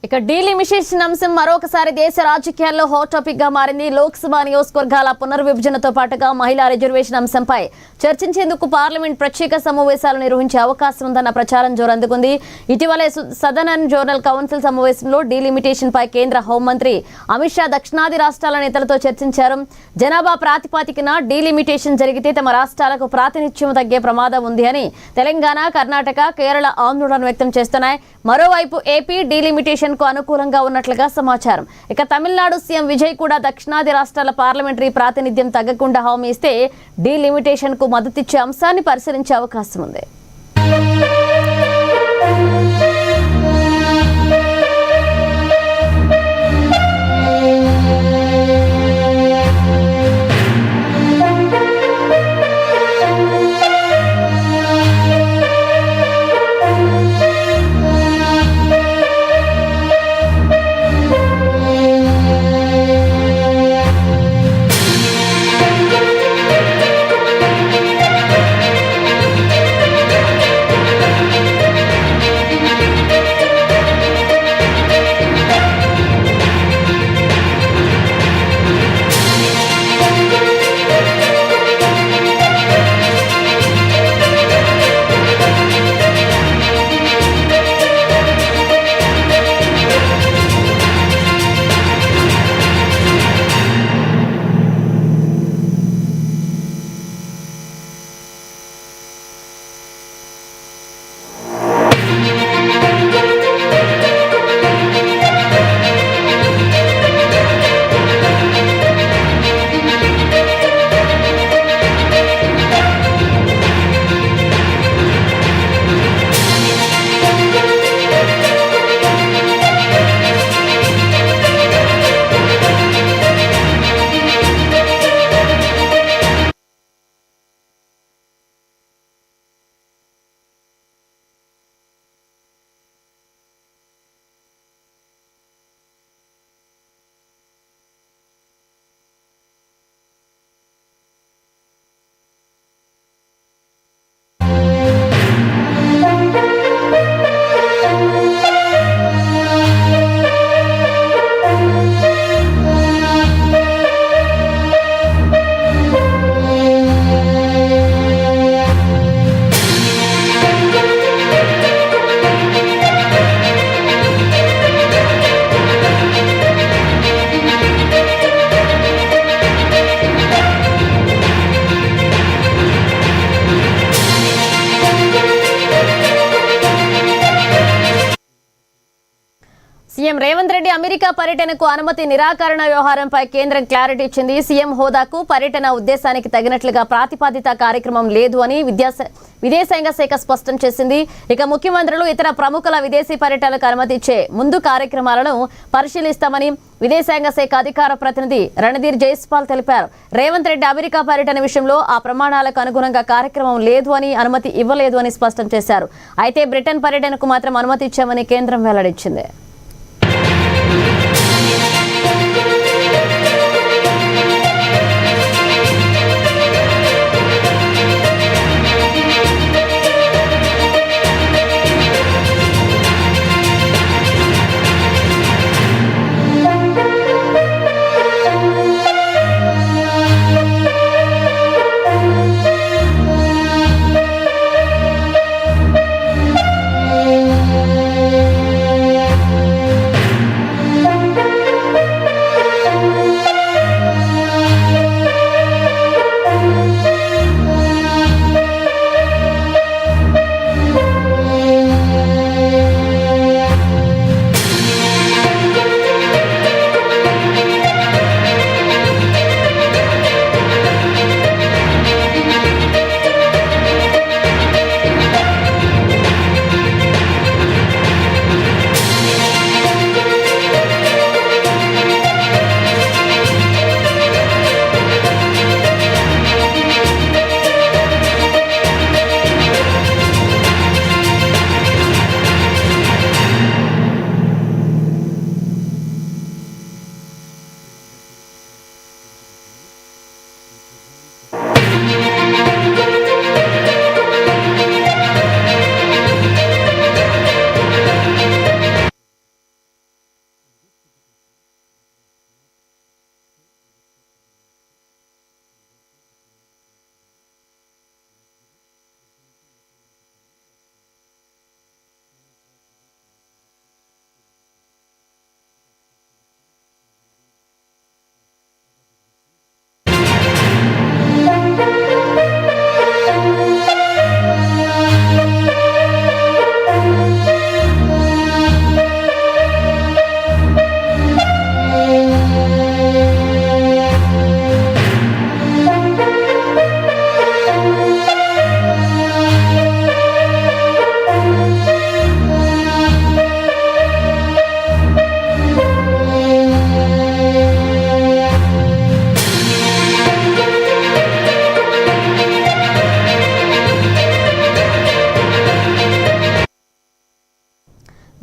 ఇక డీలిమిటేషన్ అంశం మరొకసారి దేశ రాజకీయాల్లో హాట్ టాపిక్ గా మారింది. లోక్సభ నియోజకవర్గాల పునర్విభజనతో పాటుగా మహిళా రిజర్వేషన్ అంశంపై చర్చించేందుకు పార్లమెంట్ ప్రత్యేక సమావేశాలు నిర్వహించే అవకాశం ఉందన్న ప్రచారం జోరందుకుంది. ఇటీవలే సదరన్ జోనల్ కౌన్సిల్ సమావేశంలో డీలిమిటేషన్ పై కేంద్ర హోంమంత్రి అమిత్ షా దక్షిణాది రాష్ట్రాల నేతలతో చర్చించారు. జనాభా ప్రాతిపదికన డీలిమిటేషన్ జరిగితే తమ రాష్ట్రాలకు ప్రాతినిధ్యం తగ్గే ప్రమాదం ఉంది అని తెలంగాణ, కర్ణాటక, కేరళ ఆందోళన వ్యక్తం చేస్తున్నాయి. మరోవైపు ఏపీ డీలిమిటేషన్ కు అనుకూలంగా ఉన్నట్లుగా సమాచారం. ఇక తమిళనాడు సీఎం విజయ్ కూడా దక్షిణాది రాష్ట్రాల పార్లమెంటరీ ప్రాతినిధ్యం తగ్గకుండా హామీ ఇస్తే డీలిమిటేషన్ కు మద్దతిచ్చే అంశాన్ని పరిశీలించే అవకాశం ఉంది. సీఎం రేవంత్ రెడ్డి అమెరికా పర్యటనకు అనుమతి నిరాకరణ వ్యవహారంపై కేంద్రం క్లారిటీ ఇచ్చింది. సీఎం హోదాకు పర్యటన ఉద్దేశానికి తగినట్లుగా ప్రాతిపదిక కార్యక్రమం లేదు అని విదేశాంగ శాఖ స్పష్టం చేసింది. ఇక ముఖ్యమంత్రులు ఇతర ప్రముఖుల విదేశీ పర్యటనకు అనుమతి ఇచ్చే ముందు కార్యక్రమాలను పరిశీలిస్తామని విదేశాంగ శాఖ అధికార ప్రతినిధి రణధీర్ జైస్వాల్ తెలిపారు. రేవంత్ రెడ్డి అమెరికా పర్యటన విషయంలో ఆ ప్రమాణాలకు అనుగుణంగా కార్యక్రమం లేదు అని, అనుమతి ఇవ్వలేదు అని స్పష్టం చేశారు. అయితే బ్రిటన్ పర్యటనకు మాత్రం అనుమతి ఇచ్చామని కేంద్రం వెల్లడించింది.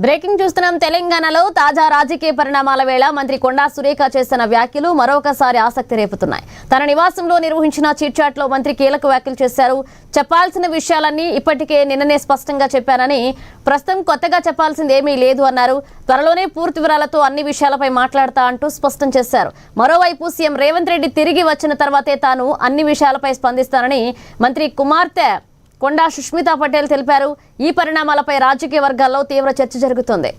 బ్రేకింగ్ చూస్తున్నాం. తెలంగాణలో తాజా రాజకీయ పరిణామాల వేళ మంత్రి కొండా సురేఖ చేసిన వ్యాఖ్యలు మరొకసారి ఆసక్తి రేపుతున్నాయి. తన నివాసంలో నిర్వహించిన చిట్ చాట్ లో మంత్రి కీలక వ్యాఖ్యలు చేశారు. చెప్పాల్సిన విషయాలన్నీ ఇప్పటికే నిన్ననే స్పష్టంగా చెప్పానని, ప్రస్తుతం కొత్తగా చెప్పాల్సింది ఏమీ లేదు అన్నారు. త్వరలోనే పూర్తి వివరాలతో అన్ని విషయాలపై మాట్లాడతా అంటూ స్పష్టం చేశారు. మరోవైపు సీఎం రేవంత్ రెడ్డి తిరిగి వచ్చిన తర్వాతే తాను అన్ని విషయాలపై స్పందిస్తానని మంత్రి కుమార్తె కొండా సుష్మితా పటేల్ తెలిపారు. ఈ పరిణామాలపై రాజకీయ వర్గాల్లో తీవ్ర చర్చ జరుగుతోంది.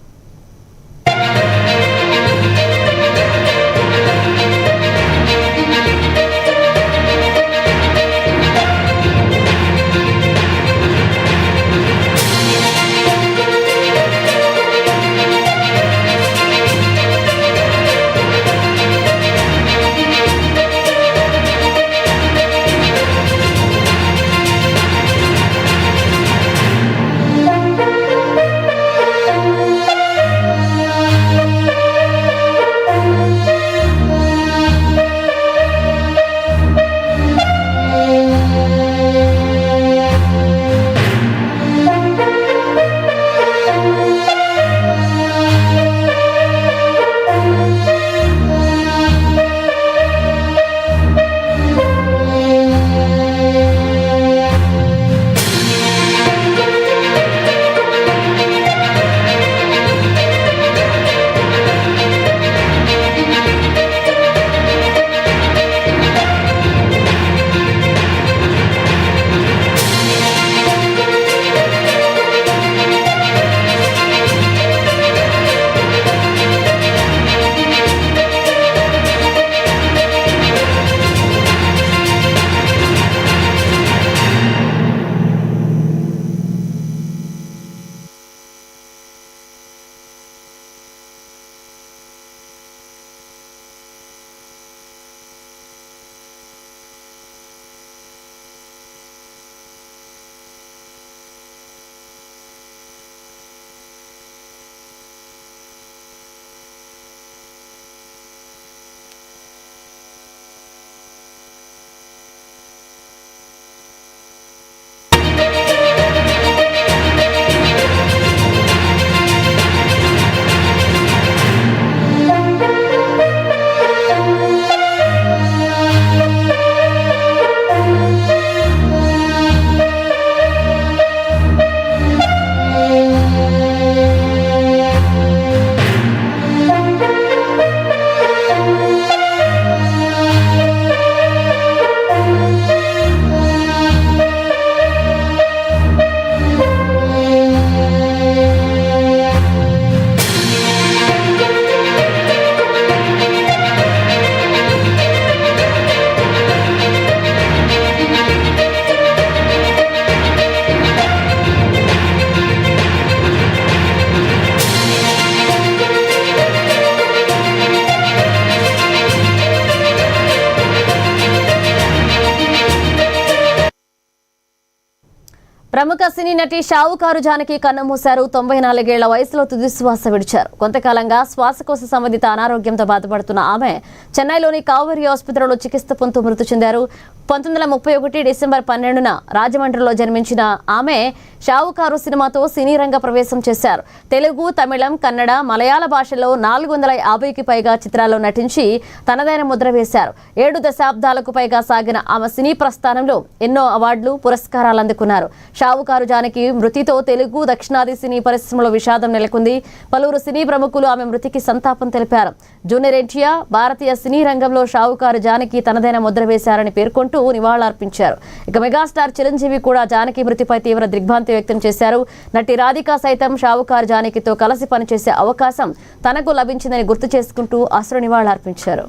ప్రముఖ సినీ నటి షావుకారు జానకి కన్నుమూశారు. 94 ఏళ్ల వయసులో తుది శ్వాస విడిచారు. కొంతకాలంగా శ్వాసకోశ సంబంధిత అనారోగ్యంతో బాధపడుతున్న ఆమె చెన్నైలోని కావేరీ ఆసుపత్రిలో చికిత్స పొందుతూ మృతి చెందారు. 1931 డిసెంబర్ 12న రాజమండ్రిలో జన్మించిన ఆమె షావుకారు సినిమాతో సినీ రంగ ప్రవేశం చేశారు. తెలుగు, తమిళం, కన్నడ, మలయాళ భాషల్లో 450కి పైగా చిత్రాల్లో నటించి తనదైన ముద్ర వేశారు. 7 దశాబ్దాలకు పైగా సాగిన ఆమె సినీ ప్రస్థానంలో ఎన్నో అవార్డులు, పురస్కారాలు అందుకున్నారు. షావుకారు జానకి మృతితో తెలుగు, దక్షిణాది సినీ పరిశ్రమలో విషాదం నెలకొంది. పలువురు సినీ ప్రముఖులు ఆమె మృతికి సంతాపం తెలిపారు. జూనియర్ ఎన్టీఆర్ భారతీయ సినీ రంగంలో షావుకారు జానకి తనదైన ముద్ర వేశారని పేర్కొంటూ నివాళులర్పించారు. ఇక మెగాస్టార్ చిరంజీవి కూడా జానకి మృతిపై తీవ్ర దిగ్భ్రాంతి వ్యక్తం చేశారు. నటి రాధిక సైతం షావుకారు జానకితో కలిసి పనిచేసే అవకాశం తనకు లభించిందని గుర్తు చేసుకుంటూ అశ్రు నివాళులర్పించారు.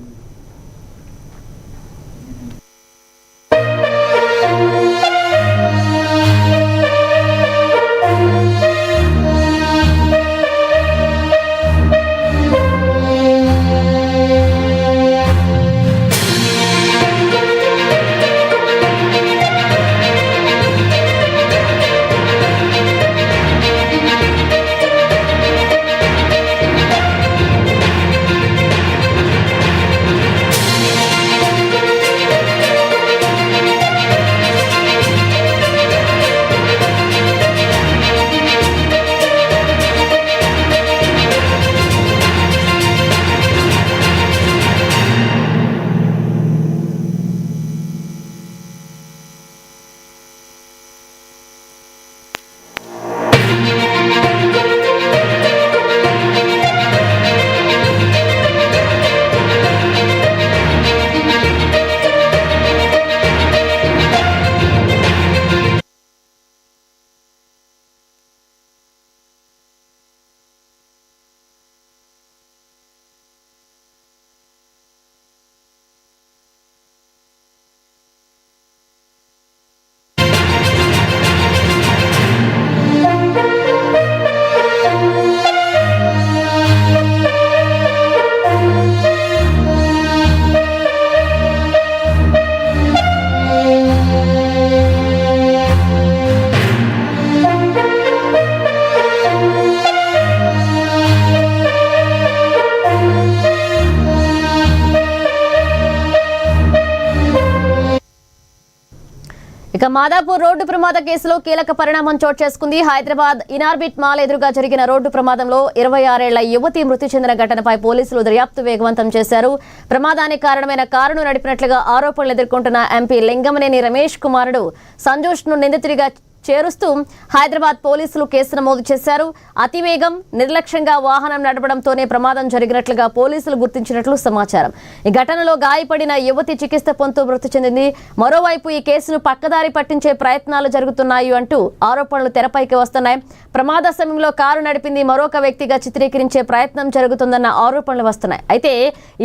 ఇక మాదాపూర్ రోడ్డు ప్రమాద కేసులో కీలక పరిణామం చోటు చేసుకుంది. హైదరాబాద్ ఇనార్బిట్ మాల్ ఎదురుగా జరిగిన రోడ్డు ప్రమాదంలో 26 ఏళ్ల యువతి మృతి చెందిన ఘటనపై పోలీసులు దర్యాప్తు వేగవంతం చేశారు. ప్రమాదానికి కారణమైన కారును నడిపినట్లుగా ఆరోపణలు ఎదుర్కొంటున్న ఎంపీ లింగమనేని రమేష్ కుమారుడు సంజోష్ ను నిందితుడిగా చేరుస్తూ హైదరాబాద్ పోలీసులు కేసు నమోదు చేశారు. అతివేగం, నిర్లక్ష్యంగా వాహనం నడపడంతోనే ప్రమాదం జరిగినట్లుగా పోలీసులు గుర్తించినట్లు సమాచారం. ఈ ఘటనలో గాయపడిన యువతి చికిత్స పొందుతూ మృతి చెందింది. మరోవైపు ఈ కేసును పక్కదారి పట్టించే ప్రయత్నాలు జరుగుతున్నాయి అంటూ ఆరోపణలు తెరపైకి వస్తున్నాయి. ప్రమాద సమయంలో కారు నడిపింది మరొక వ్యక్తిగా చిత్రీకరించే ప్రయత్నం జరుగుతుందన్న ఆరోపణలు వస్తున్నాయి. అయితే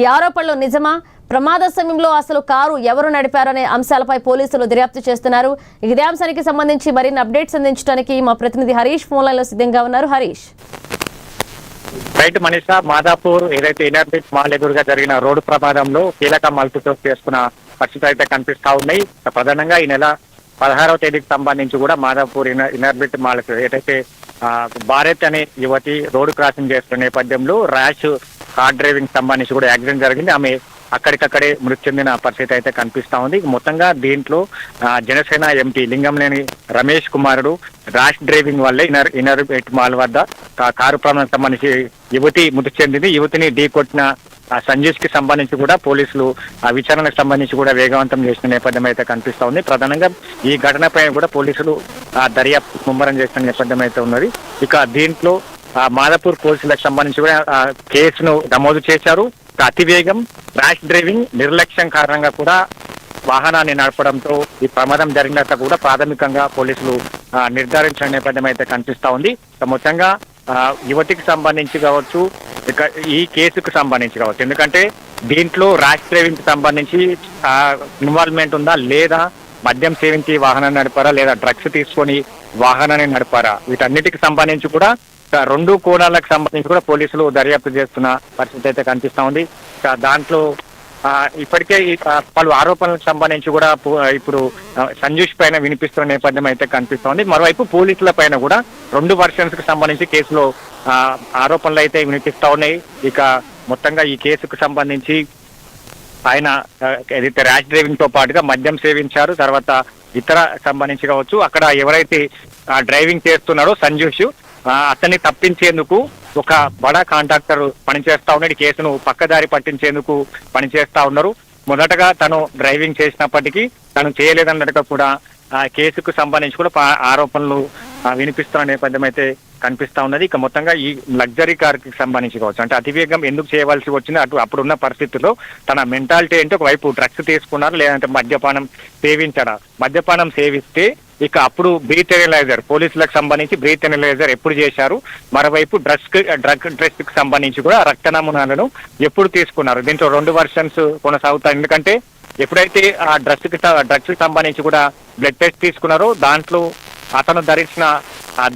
ఈ ఆరోపణలు నిజమా? ప్రమాద సమయంలో అసలు కారు ఎవరు నడిపారనే అంశాలపై పోలీసులు దర్యాప్తు చేస్తున్నారు. ఇదే అంశానికి సంబంధించి మరిన్ని అప్డేట్స్ అందించడానికి మా ప్రతినిధి హరీష్ ఫోన్ లైన్ లో సిద్ధంగా ఉన్నారు. హరీష్, రైట్ మనీషా, మాదాపూర్ ఏదైతే ఇనార్బిట్ మాల్ ఎదురుగా జరిగిన రోడ్డు ప్రమాదంలో కీలక మలుపుతో చేసుకున్న పరిస్థితి అయితే కనిపిస్తా ఉన్నాయి. ప్రధానంగా ఈ నెల 16వ తేదీకి సంబంధించి కూడా మాదాపూర్ ఇనార్బిట్ మాల్ ఏదైతే భారత్ అనే యువతి రోడ్డు క్రాసింగ్ చేస్తున్న నేపథ్యంలో ర్యాష్ కార్ డ్రైవింగ్ సంబంధించి కూడా యాక్సిడెంట్ జరిగింది. ఆమె అక్కడికక్కడే మృతి చెందిన పరిస్థితి అయితే కనిపిస్తా ఉంది. మొత్తంగా దీంట్లో జనసేన ఎంపీ లింగంనేని రమేష్ కుమారుడు ర్యాష్ డ్రైవింగ్ వల్లే ఇనార్బిట్ మాల్ వద్ద కారు ప్రమాదానికి సంబంధించి యువతి మృతి చెందింది. యువతిని ఢీకొట్టిన సంజీష్ కి సంబంధించి కూడా పోలీసులు విచారణకు సంబంధించి కూడా వేగవంతం చేసిన నేపథ్యం అయితే కనిపిస్తా ఉంది. ప్రధానంగా ఈ ఘటనపై కూడా పోలీసులు దర్యాప్తు ముమ్మరం చేసిన నేపథ్యం అయితే ఉన్నది. ఇక దీంట్లో మాదాపూర్ పోలీసులకు సంబంధించి కూడా కేసును నమోదు చేశారు. అతివేగం, ర్యాష్ డ్రైవింగ్, నిర్లక్ష్యం కారణంగా కూడా వాహనాన్ని నడపడంతో ఈ ప్రమాదం జరిగినట్లు కూడా ప్రాథమికంగా పోలీసులు నిర్ధారించిన నేపథ్యం అయితే కనిపిస్తా ఉంది. మొత్తంగా యువతికి సంబంధించి కావచ్చు, ఇక ఈ కేసుకు సంబంధించి కావచ్చు, ఎందుకంటే దీంట్లో ర్యాష్ డ్రైవింగ్ కి సంబంధించి ఇన్వాల్వ్మెంట్ ఉందా లేదా, మద్యం సేవించి వాహనాన్ని నడిపారా లేదా డ్రగ్స్ తీసుకొని వాహనాన్ని నడిపారా, వీటన్నిటికి సంబంధించి కూడా రెండు కోణాలకు సంబంధించి కూడా పోలీసులు దర్యాప్తు చేస్తున్న పరిస్థితి అయితే కనిపిస్తా ఉంది. దాంట్లో ఇప్పటికే పలు ఆరోపణలకు సంబంధించి కూడా ఇప్పుడు సంజీష్ పైన వినిపిస్తున్న నేపథ్యం అయితే కనిపిస్తోంది. మరోవైపు పోలీసుల పైన కూడా 2 వర్షన్స్ కి సంబంధించి కేసులో ఆరోపణలు అయితే వినిపిస్తా ఉన్నాయి. ఇక మొత్తంగా ఈ కేసుకు సంబంధించి ఆయన ఏదైతే ర్యాష్ డ్రైవింగ్ తో పాటుగా మద్యం సేవించారు, తర్వాత ఇతర సంబంధించి కావచ్చు, అక్కడ ఎవరైతే డ్రైవింగ్ చేస్తున్నారో సంజీష్ అతన్ని తప్పించేందుకు ఒక బడా కాంట్రాక్టర్ పనిచేస్తా ఉన్నాడు. కేసును పక్కదారి పట్టించేందుకు పనిచేస్తా ఉన్నారు. మొదటగా తను డ్రైవింగ్ చేసినప్పటికీ తను చేయలేదన్నట్టుగా కూడా కేసుకు సంబంధించి కూడా ఆరోపణలు వినిపిస్తున్న నేపథ్యం అయితే కనిపిస్తా ఉన్నది. ఇక మొత్తంగా ఈ లగ్జరీ కార్ కి సంబంధించి కావచ్చు, అంటే అతివేగం ఎందుకు చేయవలసి వచ్చింది, అప్పుడున్న పరిస్థితుల్లో తన మెంటాలిటీ ఏంటి, ఒకవైపు డ్రగ్స్ తీసుకున్నారు లేదంటే మద్యపానం సేవించారా, మద్యపానం సేవిస్తే ఇక అప్పుడు బ్రీత్ ఎనలైజర్, పోలీసులకు సంబంధించి బ్రీత్ ఎనలైజర్ ఎప్పుడు చేశారు, మరోవైపు డ్రగ్ టెస్ట్ కి సంబంధించి కూడా రక్త నమూనాలను ఎప్పుడు తీసుకున్నారు. దీంట్లో 2 వర్షన్స్ కొనసాగుతాయి. ఎందుకంటే ఎప్పుడైతే ఆ డ్రగ్స్ కి సంబంధించి కూడా బ్లడ్ టెస్ట్ తీసుకున్నారో దాంట్లో అతను ధరించిన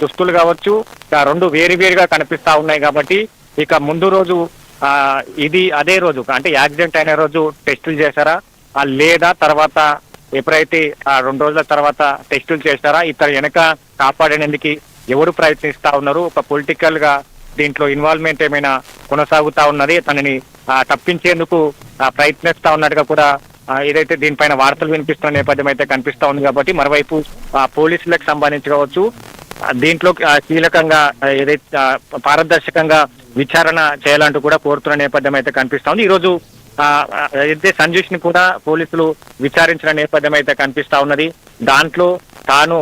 దుస్తులు కావచ్చు 2 వేరుగా కనిపిస్తా ఉన్నాయి. కాబట్టి ఇక ముందు రోజు ఇది అదే రోజు అంటే యాక్సిడెంట్ అయిన రోజు టెస్టులు చేశారా లేదా తర్వాత ఎప్పుడైతే 2 రోజుల తర్వాత టెస్టులు చేస్తారా, ఇతర వెనక కాపాడేందుకు ఎవరు ప్రయత్నిస్తా ఉన్నారు, ఒక పొలిటికల్ గా దీంట్లో ఇన్వాల్వ్మెంట్ ఏమైనా కొనసాగుతా ఉన్నది, తనని తప్పించేందుకు ప్రయత్నిస్తా ఉన్నట్టుగా కూడా ఏదైతే దీనిపైన వార్తలు వినిపిస్తున్న నేపథ్యం అయితే కనిపిస్తా ఉంది. కాబట్టి మరోవైపు పోలీసులకు సంబంధించి కావచ్చు, దీంట్లో కీలకంగా ఏదైతే పారదర్శకంగా విచారణ చేయాలంటూ కూడా కోరుతున్న నేపథ్యం అయితే కనిపిస్తా ఉంది. ఈ రోజు అయితే సంజీష్ ని కూడా పోలీసులు విచారించిన నేపథ్యం అయితే కనిపిస్తా ఉన్నది. దాంట్లో తాను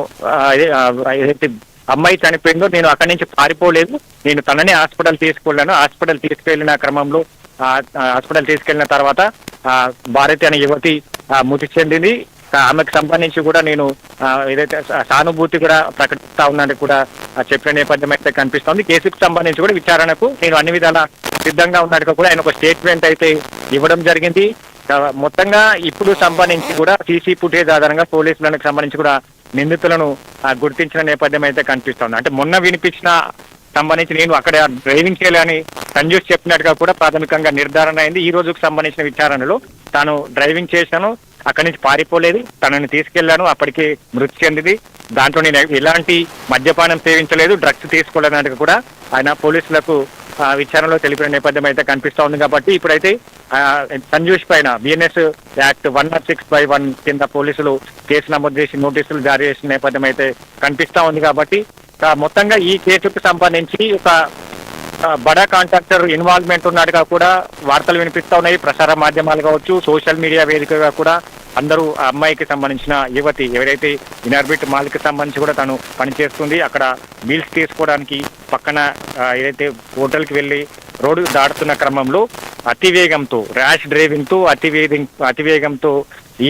ఏదైతే అమ్మాయి చనిపోయిందో నేను అక్కడి నుంచి పారిపోలేదు, నేను తనని హాస్పిటల్ తీసుకెళ్ళాను, హాస్పిటల్ తీసుకెళ్లిన క్రమంలో హాస్పిటల్ తీసుకెళ్లిన తర్వాత భారతి అనే యువతి మృతి చెందింది. ఆమెకు సంబంధించి కూడా నేను ఏదైతే సానుభూతి కూడా ప్రకటిస్తా ఉన్నానని కూడా చెప్పిన నేపథ్యం అయితే కనిపిస్తోంది. కేసుకు సంబంధించి కూడా విచారణకు నేను అన్ని విధాల సిద్ధంగా ఉన్నట్టుగా కూడా ఆయన ఒక స్టేట్మెంట్ అయితే ఇవ్వడం జరిగింది. మొత్తంగా ఇప్పుడు సంబంధించి కూడా సీసీ ఫుటేజ్ ఆధారంగా పోలీసులకు సంబంధించి కూడా నిందితులను గుర్తించిన నేపథ్యం అయితే కనిపిస్తోంది. అంటే మొన్న వినిపించిన సంబంధించి నేను అక్కడ డ్రైవింగ్ చేయాలని సంజీష్ చెప్పినట్టుగా కూడా ప్రాథమికంగా నిర్ధారణ అయింది. ఈ రోజుకు సంబంధించిన విచారణలో తాను డ్రైవింగ్ చేశాను, అక్కడి నుంచి పారిపోలేదు, తనని తీసుకెళ్లాను, అప్పటికే మృతి చెందింది, దాంట్లో నేను ఎలాంటి మద్యపానం సేవించలేదు, డ్రగ్స్ తీసుకోలేనట్టుగా కూడా ఆయన పోలీసులకు విచారణలో తెలిపిన నేపథ్యం అయితే కనిపిస్తా ఉంది. కాబట్టి ఇప్పుడైతే సంజూష్ పైన బిఎన్ఎస్ యాక్ట్ 106/1 కింద పోలీసులు కేసు నమోదు చేసి నోటీసులు జారీ చేసిన నేపథ్యం అయితే కనిపిస్తా ఉంది. కాబట్టి మొత్తంగా ఈ కేసుకు సంబంధించి ఒక బడా కాంట్రాక్టర్ ఇన్వాల్వ్మెంట్ ఉన్నట్టుగా కూడా వార్తలు వినిపిస్తా ఉన్నాయి. ప్రసార మాధ్యమాలు కావచ్చు, సోషల్ మీడియా వేదికగా కూడా అందరూ ఆ అమ్మాయికి సంబంధించిన యువతి ఎవరైతే ఇనార్బిట్ మాల్కి సంబంధించి కూడా తను పనిచేస్తుంది, అక్కడ మీల్స్ తీసుకోవడానికి పక్కన ఏదైతే హోటల్కి వెళ్ళి రోడ్డు దాటుతున్న క్రమంలో అతివేగంతో ర్యాష్ డ్రైవింగ్ తో అతివేగంతో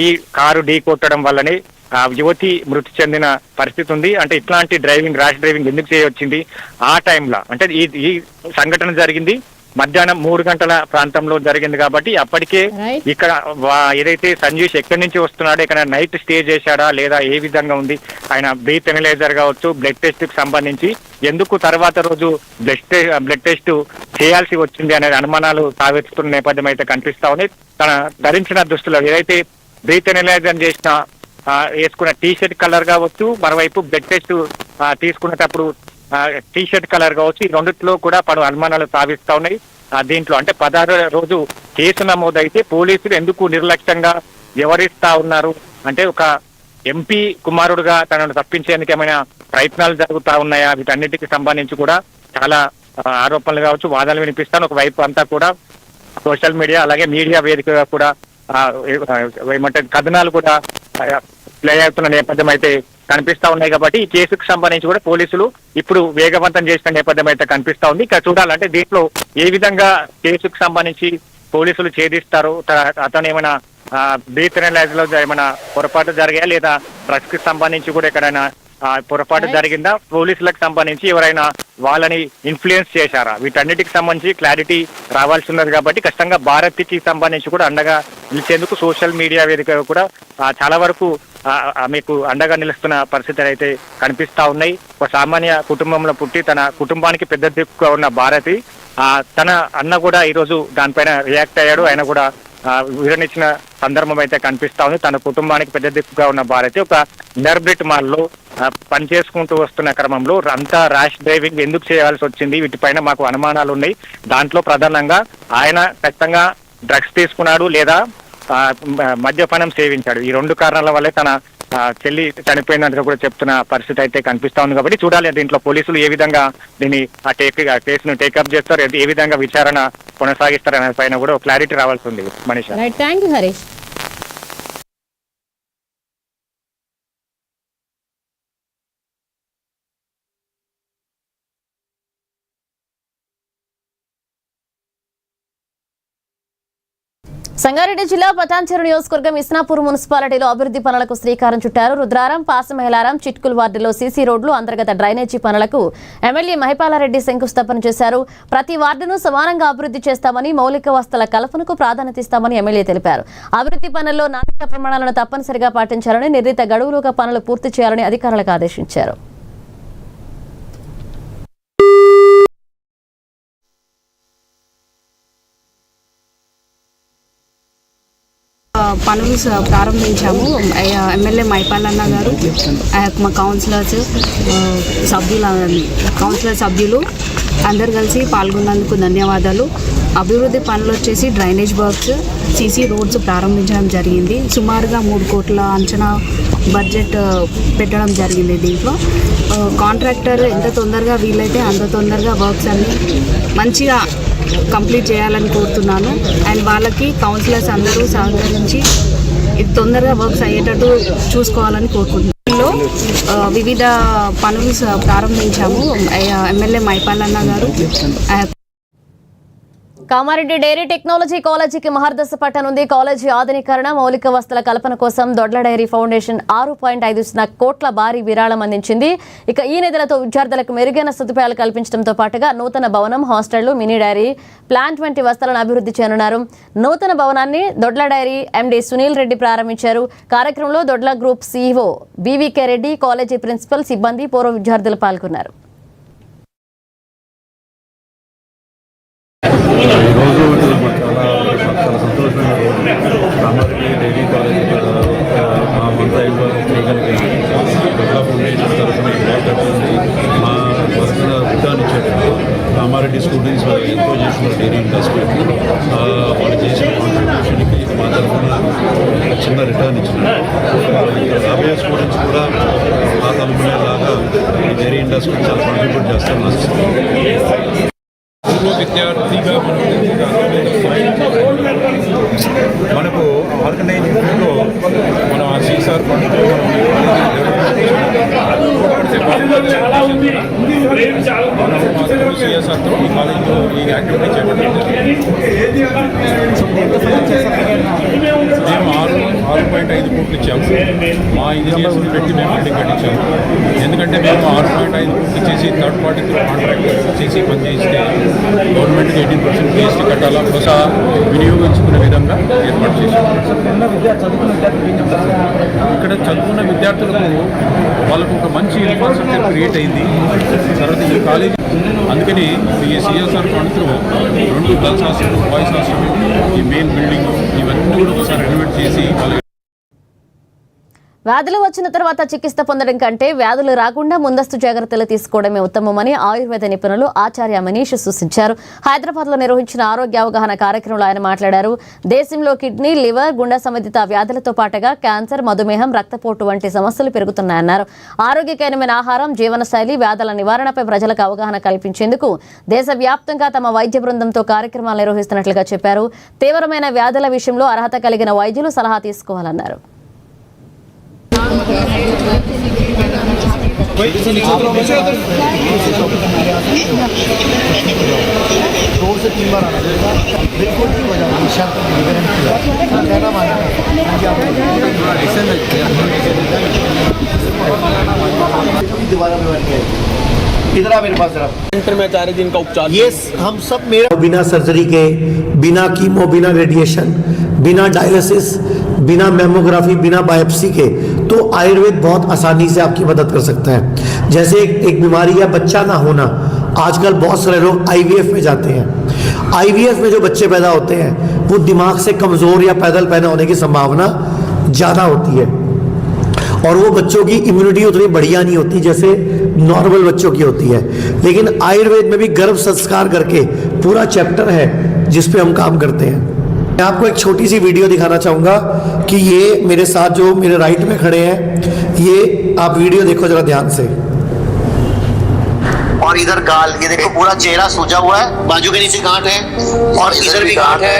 ఈ కారు ఢీ కొట్టడం వల్లనే ఆ యువతి మృతి చెందిన పరిస్థితి ఉంది. అంటే ఇట్లాంటి ర్యాష్ డ్రైవింగ్ ఎందుకు చేయవచ్చింది ఆ టైంలో అంటే ఈ సంఘటన జరిగింది మధ్యాహ్నం 3 గంటల ప్రాంతంలో జరిగింది. కాబట్టి అప్పటికే ఇక్కడ ఏదైతే సంజీష్ ఎక్కడి నుంచి వస్తున్నాడో ఇక్కడ నైట్ స్టే చేశాడా లేదా ఏ విధంగా ఉంది, ఆయన బ్రీత్ ఎనలైజర్ కావచ్చు, బ్లడ్ టెస్ట్ కి సంబంధించి ఎందుకు తర్వాత రోజు బ్లడ్ టెస్ట్ చేయాల్సి వచ్చింది అనే అనుమానాలు తావెత్తుతున్న నేపథ్యం అయితే కనిపిస్తా ఉంది. తన ధరించిన దుస్తులు ఏదైతే బ్రీత్ ఎనలైజర్ చేసిన వేసుకున్న టీ షర్ట్ కలర్ కావచ్చు, మరోవైపు బ్లడ్ టెస్ట్ తీసుకునేటప్పుడు టీ షర్ట్ కలర్ కావచ్చు, ఈ రెండిట్లో కూడా పలు అనుమానాలు సాగిస్తా ఉన్నాయి. దీంట్లో అంటే 16వ రోజు కేసు నమోదైతే పోలీసులు ఎందుకు నిర్లక్ష్యంగా వ్యవహరిస్తా ఉన్నారు అంటే ఒక ఎంపీ కుమారుడుగా తనను తప్పించేందుకు ఏమైనా ప్రయత్నాలు జరుగుతా ఉన్నాయా, వీటన్నిటికి సంబంధించి కూడా చాలా ఆరోపణలు కావచ్చు, వాదనలు వినిపిస్తాను. ఒకవైపు అంతా కూడా సోషల్ మీడియా అలాగే మీడియా వేదికగా కూడా ఏమంటే కథనాలు కూడా ప్లే అవుతున్న నేపథ్యం అయితే కనిపిస్తా ఉన్నాయి. కాబట్టి ఈ కేసుకు సంబంధించి కూడా పోలీసులు ఇప్పుడు వేగవంతం చేసిన నేపథ్యం అయితే కనిపిస్తా ఉంది. ఇక్కడ చూడాలంటే దీంట్లో ఏ విధంగా కేసుకు సంబంధించి పోలీసులు ఛేదిస్తారు, అతను ఏమైనా బ్రీత్ ఎనలైజర్ లో ఏమైనా పొరపాటు జరిగాయా లేదా డ్రగ్స్ కి సంబంధించి కూడా ఎక్కడైనా పొరపాటు జరిగిందా, పోలీసులకు సంబంధించి ఎవరైనా వాళ్ళని ఇన్ఫ్లుయెన్స్ చేశారా, వీటన్నిటికి సంబంధించి క్లారిటీ రావాల్సి ఉన్నది. కాబట్టి ఖచ్చితంగా భారత్కి సంబంధించి కూడా అండగా నిలిచేందుకు సోషల్ మీడియా వేదిక కూడా చాలా వరకు మీకు అండగా నిలుస్తున్న పరిస్థితులు అయితే కనిపిస్తా ఉన్నాయి. ఒక సామాన్య కుటుంబంలో పుట్టి తన కుటుంబానికి పెద్ద దిక్కుగా ఉన్న భారతి తన అన్న కూడా ఈరోజు దానిపైన రియాక్ట్ అయ్యాడు. ఆయన కూడా వివరణించిన సందర్భం అయితే కనిపిస్తా ఉంది. తన కుటుంబానికి పెద్ద దిక్కుగా ఉన్న భారతి ఒక ఇనార్బిట్ మాల్లో పనిచేసుకుంటూ వస్తున్న క్రమంలో అంతా ర్యాష్ డ్రైవింగ్ ఎందుకు చేయాల్సి వచ్చింది, వీటిపైన మాకు అనుమానాలు ఉన్నాయి. దాంట్లో ప్రధానంగా ఆయన ఖచ్చితంగా డ్రగ్స్ తీసుకున్నాడు లేదా మద్యపానం సేవించాడు. ఈ 2 కారణాల వల్లే తన చెల్లి చనిపోయినట్టుగా కూడా చెప్తున్న పరిస్థితి అయితే కనిపిస్తా ఉంది. కాబట్టి చూడాలి దీంట్లో పోలీసులు ఏ విధంగా దీన్ని కేసును టేకప్ చేస్తారు, ఏ విధంగా విచారణ కొనసాగిస్తారు అనే పైన కూడా క్లారిటీ రావాల్సి ఉంది. Manisha, thank you Harish. సంగారెడ్డి జిల్లా పటాన్చెరు నియోజకవర్గం ఇస్నాపూర్ మున్సిపాలిటీలో అభివృద్ధి పనులకు శ్రీకారం చుట్టారు. రుద్రారం, పాసమహిలారం, చిట్కుల్ వార్డులో సీసీ రోడ్లు, అంతర్గత డ్రైనేజీ పనులకు ఎమ్మెల్యే మహిపాలారెడ్డి శంకుస్థాపన చేశారు. ప్రతి వార్డును సమానంగా అభివృద్ధి చేస్తామని, మౌలిక వసతుల కల్పనకు ప్రాధాన్యత ఇస్తామని ఎమ్మెల్యే తెలిపారు. అభివృద్ధి పనుల్లో నాణ్యత ప్రమాణాలను తప్పనిసరిగా పాటించాలని, నిర్ణీత గడువులుగా పనులు పూర్తి చేయాలని అధికారులకు ఆదేశించారు. పనులు ప్రారంభించాము. ఎమ్మెల్యే మైపాలన్న గారు, మా కౌన్సిలర్ సభ్యులు అందరు కలిసి పాల్గొన్నందుకు ధన్యవాదాలు. అభివృద్ధి పనులు వచ్చేసి డ్రైనేజ్ వర్క్స్, సీసీ రోడ్స్ ప్రారంభించడం జరిగింది. సుమారుగా 3 కోట్ల అంచనా బడ్జెట్ పెట్టడం జరిగింది. దీంట్లో కాంట్రాక్టర్ ఎంత తొందరగా వీలైతే అంత తొందరగా వర్క్స్ అన్ని మంచిగా కంప్లీట్ చేయాలని కోరుతున్నాను. అండ్ వాళ్ళకి కౌన్సిలర్స్ అందరూ సహకరించి ఇది తొందరగా వర్క్స్ అయ్యేటట్టు చూసుకోవాలని కోరుకుంటున్నాను. వివిధ పనులు ప్రారంభించాము. ఎమ్మెల్యే మైపాలన్న గారు కామారెడ్డి డైరీ టెక్నాలజీ కాలేజీకి మహర్దశ పట్టనుంది. కాలేజీ ఆధునీకరణ, మౌలిక వసతుల కల్పన కోసం దొడ్ల డైరీ ఫౌండేషన్ 6.5 కోట్ల భారీ విరాళం అందించింది. ఇక ఈ నిధులతో విద్యార్థులకు మెరుగైన సదుపాయాలు కల్పించడంతో పాటుగా నూతన భవనం, హాస్టళ్లు, మినీ డైరీ ప్లాంట్ వంటి వసతులను అభివృద్ధి చేయనున్నారు. నూతన భవనాన్ని దొడ్ల డైరీ ఎండీ సునీల్ రెడ్డి ప్రారంభించారు. కార్యక్రమంలో Dodla group CEO BVK Reddy, college principal, సిబ్బంది, పూర్వ విద్యార్థులు పాల్గొన్నారు. ఈరోజు చాలా సంతోషమైన రోజు. కామారెడ్డి డైరీ కాలేజీ మా వంత చేయగలిగాము. డెవలప్ ఫౌండేషన్ తరఫున మా వరుసగా విధానం ఇచ్చేటప్పుడు కామారెడ్డి స్టూడెంట్స్ ఎంతో చేస్తున్నారు డైరీ ఇండస్ట్రీ. వాళ్ళు చేసిన కాంట్రిబ్యూషన్కి ఇది మా తరఫున ఒక చిన్న రిటర్న్ ఇచ్చినారు. రాబోయే స్టూడెంట్స్ కూడా మాకు అనుకునేలాగా ఈ డైరీ ఇండస్ట్రీకి చాలా కాంట్రిబ్యూట్ చేస్తారని ఆశిస్తున్నాను. విద్యార్థిగా మనకు ఆర్గనైజింగ్లో మనం ఆ సీసార్ ఫండ్తో సిఎస్ఆర్తో ఈ కాలేజ్లో ఈ యాక్టివిటీ చేపట్టాం. మేము 6.5 కోట్లు ఇచ్చాము. మా ఇంజనీర్స్ని పెట్టి మేము బిల్డింగ్ కట్టించాము. ఎందుకంటే మేము 6.5 కోట్లు ఇచ్చేసి థర్డ్ పార్టీతో కాంట్రాక్ట్ చేసి పనిచేస్తే గవర్నమెంట్కి 18% జీఎస్టీ కట్టాలా బహుశా వినియోగించుకునే విధంగా ఏర్పాటు చేశాం. ఇక్కడ చదువుకున్న విద్యార్థులకు వాళ్ళకు ఒక మంచి ఇన్ఫ్రాస్ట్రక్చర్ క్రియేట్ అయింది. తర్వాత ఈ కాలేజీ అందుకని ఈ సిఎస్ఆర్ ఫండ్తో 2 గర్ల్స్ హాస్టల్, బాయ్స్ హాస్టల్, ఈ మెయిన్ బిల్డింగ్ ఇవన్నీ కూడా ఒకసారి రెనోవేట్ చేసి వాళ్ళకి వ్యాధులు వచ్చిన తర్వాత చికిత్స పొందడం కంటే వ్యాధులు రాకుండా ముందస్తు జాగ్రత్తలు తీసుకోవడమే ఉత్తమమని ఆయుర్వేద నిపుణులు ఆచార్య మనీష్ సూచించారు. హైదరాబాద్లో నిర్వహించిన ఆరోగ్య అవగాహన కార్యక్రమంలో ఆయన మాట్లాడారు. దేశంలో కిడ్నీ, లివర్, గుండె సంబంధిత వ్యాధులతో పాటుగా క్యాన్సర్, మధుమేహం, రక్తపోటు వంటి సమస్యలు పెరుగుతున్నాయన్నారు. ఆరోగ్యకరమైన ఆహారం, జీవనశైలి, వ్యాధుల నివారణపై ప్రజలకు అవగాహన కల్పించేందుకు దేశవ్యాప్తంగా తమ వైద్య బృందంతో కార్యక్రమాలు నిర్వహిస్తున్నట్లుగా చెప్పారు. తీవ్రమైన వ్యాధుల విషయంలో అర్హత కలిగిన వైద్యులు సలహా తీసుకోవాలన్నారు. इधर आ मेरे पास जरा। सेंटर में 4 दिन का उपचार। ये हम सब मेरा बिना सर्जरी के, बिना कीमो, बिना रेडिएशन, बिना डायलिसिस, बिना मेमोग्राफी, बिना बायोप्सी के, तो आयुर्वेद बहुत आसानी से आपकी मदद कर सकता है। जैसे एक बीमारी या बच्चा ना होना, आजकल बहुत सारे लोग IVF में जाते हैं। IVF में जो बच्चे पैदा होते हैं वो दिमाग से कमज़ोर या पैदल पैदा होने की संभावना ज़्यादा होती है और वो बच्चों की इम्यूनिटी उतनी बढ़िया नहीं होती जैसे नॉर्मल बच्चों की होती है। लेकिन आयुर्वेद में भी गर्भ संस्कार करके पूरा चैप्टर है जिस पे हम काम करते हैं। मैं आपको एक छोटी सी वीडियो दिखाना चाहूँगा कि ये मेरे साथ जो मेरे राइट में खड़े हैं, ये आप वीडियो देखो जरा ध्यान से। और इधर गाल, ये देखो पूरा चेहरा सूजा हुआ है, बाजू के नीचे गांठ है और इधर भी गांठ है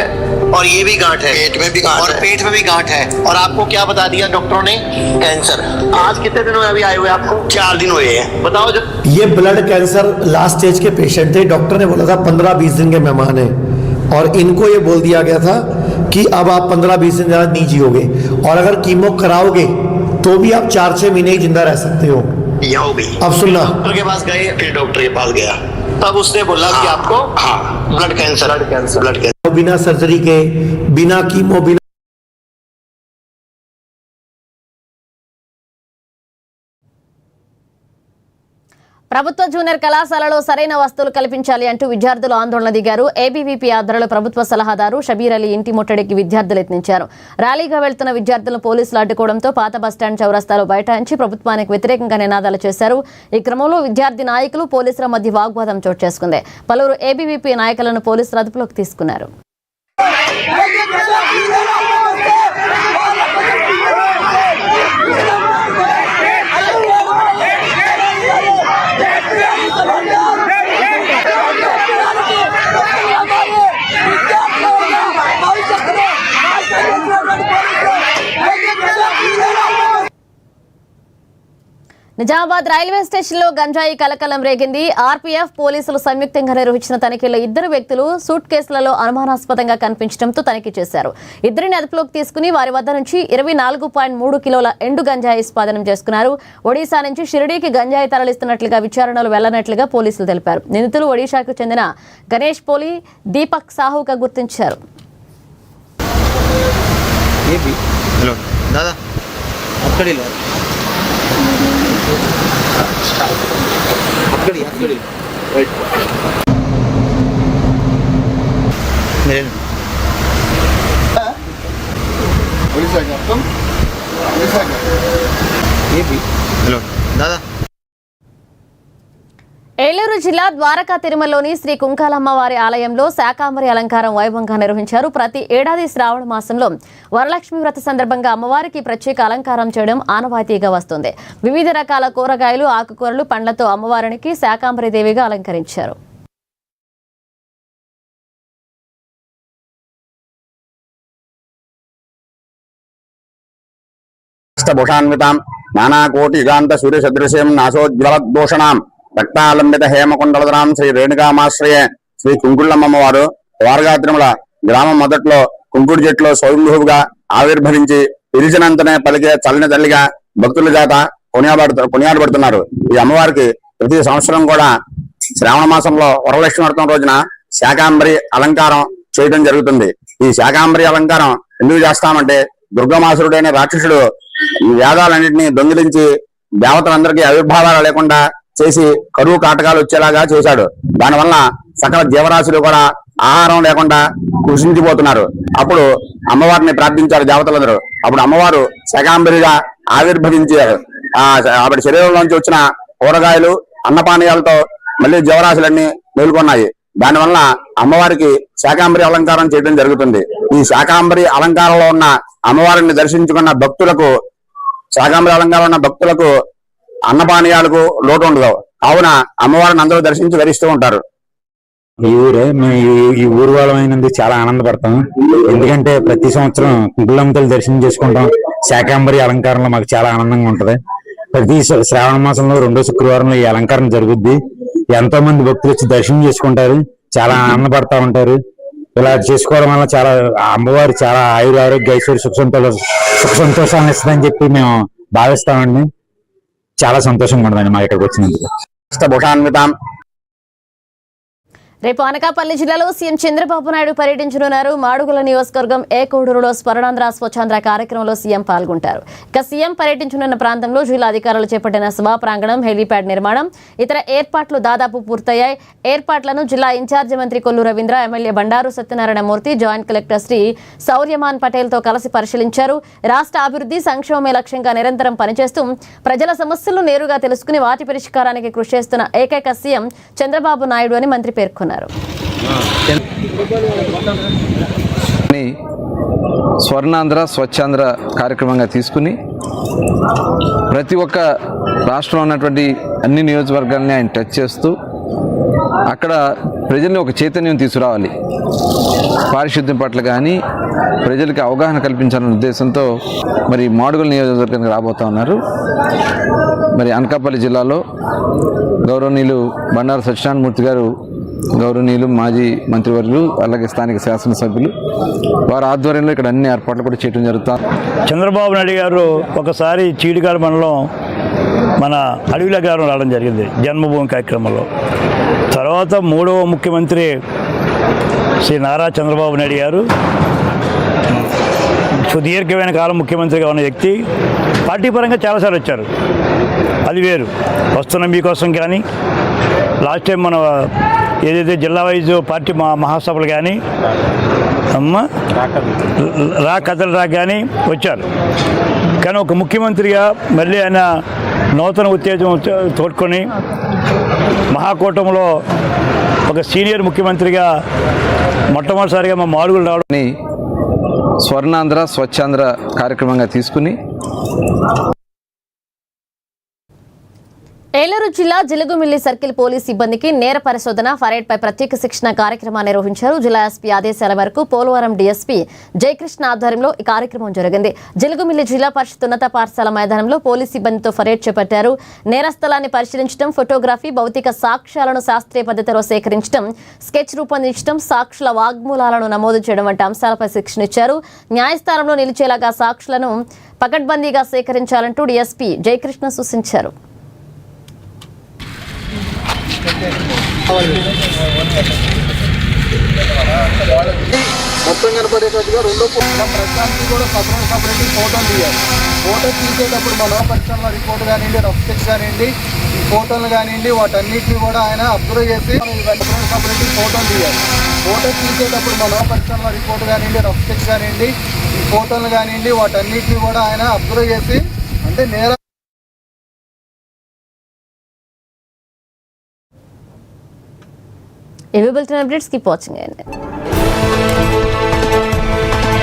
और ये भी गांठ है, पेट में भी गांठ और पेट में भी गांठ है। और आपको क्या बता दिया डॉक्टरों ने? कैंसर। आज कितने दिन हुए अभी आए हुए आपको? 4 दिन हुए हैं। बताओ जो ये ब्लड कैंसर लास्ट स्टेज के पेशेंट थे। डॉक्टर ने बोला था 15-20 दिन के मेहमान हैं और इनको ये बोल दिया गया था कि अब आप 15-20 दिन ज़्यादा नहीं जियोगे और अगर कीमो कराओगे तो भी आप 4-6 महीने ही जिंदा रह सकते हो। यहाँ भी अब सुनना, डॉक्टर के पास गए, फिर डॉक्टर के पास गया, तब उसने बोला कि आपको ब्लड कैंसर। बिना सर्जरी के, बिना कीमो, बिना ప్రభుత్వ జూనియర్ కళాశాలలో సరైన వస్తువులు కల్పించాలి అంటూ విద్యార్థులు ఆందోళన దిగారు. ఏబీవీపీ ఆధ్వర్యంలో ప్రభుత్వ సలహాదారు షబీర్ అలీ ఇంటి ముట్టడికి విద్యార్థులు యత్నించారు. ర్యాలీగా వెళ్తున్న విద్యార్థులను పోలీసులు అడ్డుకోవడంతో పాత బస్టాండ్ చౌరస్తాలో బైఠాయించి ప్రభుత్వానికి వ్యతిరేకంగా నినాదాలు చేశారు. ఈ క్రమంలో విద్యార్థి నాయకులు, పోలీసుల మధ్య వాగ్వాదం చోటు చేసుకుంది. పలువురు ఏబీవీపీ నాయకులను పోలీసులు అదుపులోకి తీసుకున్నారు. నిజామాబాద్ రైల్వే స్టేషన్లో గంజాయి కలకలం రేగింది. ఆర్పీఎఫ్ పోలీసులు సంయుక్తంగా నిర్వహించిన తనిఖీలో 2 వ్యక్తులు సూట్ కేసులలో అనుమానాస్పదంగా కనిపించడంతో తనిఖీ చేశారు. ఇద్దరిని అదుపులోకి తీసుకుని వారి వద్ద నుంచి 24.3 కిలోల ఎండు గంజాయి స్వాధీనం చేసుకున్నారు. ఒడిశా నుంచి షిరిడీకి గంజాయి తరలిస్తున్నట్లుగా విచారణలు వెళ్లనట్లుగా పోలీసులు తెలిపారు. నిందితులు ఒడిశాకు చెందిన గణేష్ పోలి, దీపక్ సాహుగా గుర్తించారు. ఏలూరు జిల్లా ద్వారకా తిరుమలలోని శ్రీ కుంకాలమ్మవారి ఆలయంలో శాకాంబరి అలంకారం వైభవంగా నిర్వహించారు. ప్రతి ఏడాది శ్రావణ మాసంలో వరలక్ష్మి వ్రత సందర్భంగా అమ్మవారికి ప్రత్యేక అలంకారం చేయడం ఆనవాయితీగా వస్తుంది. వివిధ రకాల కూరగాయలు, ఆకుకూరలు, పండ్లతో అమ్మవారికి శాకాంబరి దేవిగా అలంకరించారు. భూషాన్వితాం నానాకోటి యుగాంత సూర్య సదృశ్యం నాశోజ్వలదోషణాం రక్తాలంబిత హేమకుండలధరాం శ్రీ రేణుకామాశ్రయే శ్రీ కుంకుళ్ళమ్మవారు ద్వారకా తిరుమల గ్రామం మొదట్లో కుంకుడు చెట్లో స్వయంభూగా ఆవిర్భవించి పిలిచినంతనే పలికే చల్లని తల్లిగా భక్తుల చేత కొనియాడబడుతున్నారు. ఈ అమ్మవారికి ప్రతి సంవత్సరం కూడా శ్రావణ మాసంలో వరలక్ష్మి వ్రతం రోజున శాకాంబరి అలంకారం చేయడం జరుగుతుంది. ఈ శాకాంబరి అలంకారం ఎందుకు చేస్తామంటే దుర్గమాసురుడైన రాక్షసుడు వేదాలన్నింటినీ దొంగిలించి దేవతలందరికీ ఆవిర్భావాలు లేకుండా చేసి కరువు కాటకాలు వచ్చేలాగా చేశాడు. దానివల్ల సకల జీవరాశులు కూడా ఆహారం లేకుండా కృషించిపోతున్నారు. అప్పుడు అమ్మవారిని ప్రార్థించారు దేవతలందరూ. అప్పుడు అమ్మవారు శాకాంబరిగా ఆవిర్భవించారు. ఆవిడ శరీరంలోంచి వచ్చిన కూరగాయలు, అన్నపానీయాలతో మళ్ళీ జీవరాశులన్నీ మేలుకొన్నాయి. దానివల్ల అమ్మవారికి శాకాంబరి అలంకారం చేయడం జరుగుతుంది. ఈ శాకాంబరి అలంకారంలో ఉన్న అమ్మవారిని దర్శించుకున్న భక్తులకు, శాకాంబరి అలంకారం ఉన్న భక్తులకు అన్నపానీయాలకు లోటు ఉండదు. కావున అమ్మవారిని అందరూ దర్శించి ధరిస్తూ ఉంటారు. ఈ ఊరు వాళ్ళమైనందుకు చాలా ఆనందపడతాం. ఎందుకంటే ప్రతి సంవత్సరం కుంకులమ్మతల్లి దర్శనం చేసుకుంటాం. శాకాంబరి అలంకారంలో మాకు చాలా ఆనందంగా ఉంటది. ప్రతి శ్రావణ మాసంలో 2వ శుక్రవారంలో ఈ అలంకారం జరుగుద్ది. ఎంతో మంది భక్తులు వచ్చి దర్శనం చేసుకుంటారు, చాలా ఆనందపడతా ఉంటారు. ఇలా చేసుకోవడం వల్ల చాలా అమ్మవారు చాలా ఆరోగ్య ఐశ్వర్య సుఖ సంతోషాలను ఇస్తుందని చెప్పి మేము భావిస్తామండి. చాలా సంతోషంగా ఉండదండి మా ఇక్కడికి వచ్చినందుకు. భూషాన్వితాం రేపు అనకాపల్లి జిల్లాలో సీఎం చంద్రబాబు నాయుడు పర్యటించనున్నారు. మాడుగుల నియోజకవర్గం కోడూరులో స్వర్ణాంధ్ర స్వచ్ఛాంధ్ర కార్యక్రమంలో సీఎం పాల్గొంటారు. ఇక సీఎం పర్యటించనున్న ప్రాంతంలో జిల్లా అధికారులు చేపట్టిన సభా ప్రాంగణం, హెలీప్యాడ్ నిర్మాణం, ఇతర ఏర్పాట్లు దాదాపు పూర్తయ్యాయి. ఏర్పాట్లను జిల్లా ఇన్ఛార్జి మంత్రి Kollu Ravindra, MLA Bandaru Satyanarayana Murthy, joint collector Shri Shauryaman పటేల్తో కలిసి పరిశీలించారు. రాష్ట్ర అభివృద్ధి, సంక్షేమమే లక్ష్యంగా నిరంతరం పనిచేస్తూ ప్రజల సమస్యలను నేరుగా తెలుసుకుని వాటి పరిష్కారానికి కృషి చేస్తున్న ఏకైక సీఎం చంద్రబాబు నాయుడు అని మంత్రి పేర్కొన్నారు. స్వర్ణాంధ్ర స్వచ్ఛాంధ్ర కార్యక్రమంగా తీసుకుని ప్రతి ఒక్క రాష్ట్రంలో ఉన్నటువంటి అన్ని నియోజకవర్గాలని ఆయన టచ్ చేస్తూ అక్కడ ప్రజల్ని ఒక చైతన్యం తీసుకురావాలి. పారిశుద్ధ్యం పట్ల కానీ ప్రజలకి అవగాహన కల్పించాలనే ఉద్దేశంతో మరి మాడుగుల నియోజకవర్గానికి రాబోతా ఉన్నారు. మరి అనకాపల్లి జిల్లాలో గౌరవనీయులు బండారు సత్యనారాయణ మూర్తి గారు, గౌరవనీయులు మాజీ మంత్రివర్యులు, అలాగే స్థానిక శాసనసభ్యులు వారి ఆధ్వర్యంలో ఇక్కడ అన్ని ఏర్పాట్లు కూడా చేయడం జరుగుతుంది. చంద్రబాబు నాయుడు గారు ఒకసారి చీడికాడ మండలం మన అడవిల గారు రావడం జరిగింది జన్మభూమి కార్యక్రమంలో. తర్వాత 3వ ముఖ్యమంత్రి శ్రీ నారా చంద్రబాబు నాయుడు గారు సుదీర్ఘమైన కాలం ముఖ్యమంత్రిగా ఉన్న వ్యక్తి. పార్టీ పరంగా చాలాసార్లు వచ్చారు, అది వేరు. వస్తున్న మీకోసం కానీ లాస్ట్ టైం మన ఏదైతే జిల్లా వైజ్ పార్టీ మహాసభలు కానీ కథలు కానీ వచ్చారు. కానీ ఒక ముఖ్యమంత్రిగా మళ్ళీ ఆయన నూతన ఉత్తేజం తోడ్కొని మహాకూటమిలో ఒక సీనియర్ ముఖ్యమంత్రిగా మొట్టమొదటిసారిగా మా మాడుగులు రావడం స్వర్ణాంధ్ర స్వచ్ఛాంధ్ర కార్యక్రమంగా తీసుకుని ఏలూరు జిల్లా జిలుగుమిల్లి సర్కిల్ పోలీస్ సిబ్బందికి నేర పరిశోధన పరేడ్ పై ప్రత్యేక శిక్షణ కార్యక్రమాన్ని నిర్వహించారు. జిల్లా ఎస్పీ ఆదేశాల మేరకు పోలవరం డీఎస్పీ జయకృష్ణ ఆధ్వర్యంలో ఈ కార్యక్రమం జరిగింది. జిలుగుమిల్లి జిల్లా పరిషత్ ఉన్నత పాఠశాల మైదానంలో పోలీస్ సిబ్బందితో పరేడ్ చేపట్టారు. నేర స్థలాన్ని పరిశీలించడం, ఫోటోగ్రఫీ, భౌతిక సాక్ష్యాలను శాస్త్రీయ పద్ధతిలో సేకరించడం, స్కెచ్ రూపొందించడం, సాక్షుల వాగ్మూలాలను నమోదు చేయడం వంటి అంశాలపై శిక్షణ ఇచ్చారు. న్యాయస్థానంలో నిలిచేలాగా సాక్షులను పకడ్బందీగా సేకరించాలంటూ డీఎస్పీ జయకృష్ణ సూచించారు. మొత్తం కనపడేటట్టుగా రెండో ప్రతిదానికి కూడా సపరేట్ ఫోటోలు తీయాలి. ఫోటో తీసేటప్పుడు మనోపరిశ్రమ రిపోర్ట్ కానివ్వండి, రఫ్ స్కెచ్ కానివ్వండి, ఈ ఫోటోలు కానివ్వండి, వాటన్నిటిని కూడా ఆయన అబ్జర్వ్ చేసి సపరేట్ ఫోటోలు తీయాలి. ఫోటో తీసేటప్పుడు మనోపరిశ్రమ రిపోర్ట్ కానివ్వండి, రఫ్ స్కెచ్ కానివ్వండి, ఈ ఫోటోలు కానివ్వండి, వాటన్నిటిని కూడా ఆయన అబ్జర్వ్ చేసి అంటే నేర ఏవీ బులెటిన్ అప్డేట్స్ కీప్ వాచింగ్ అండి.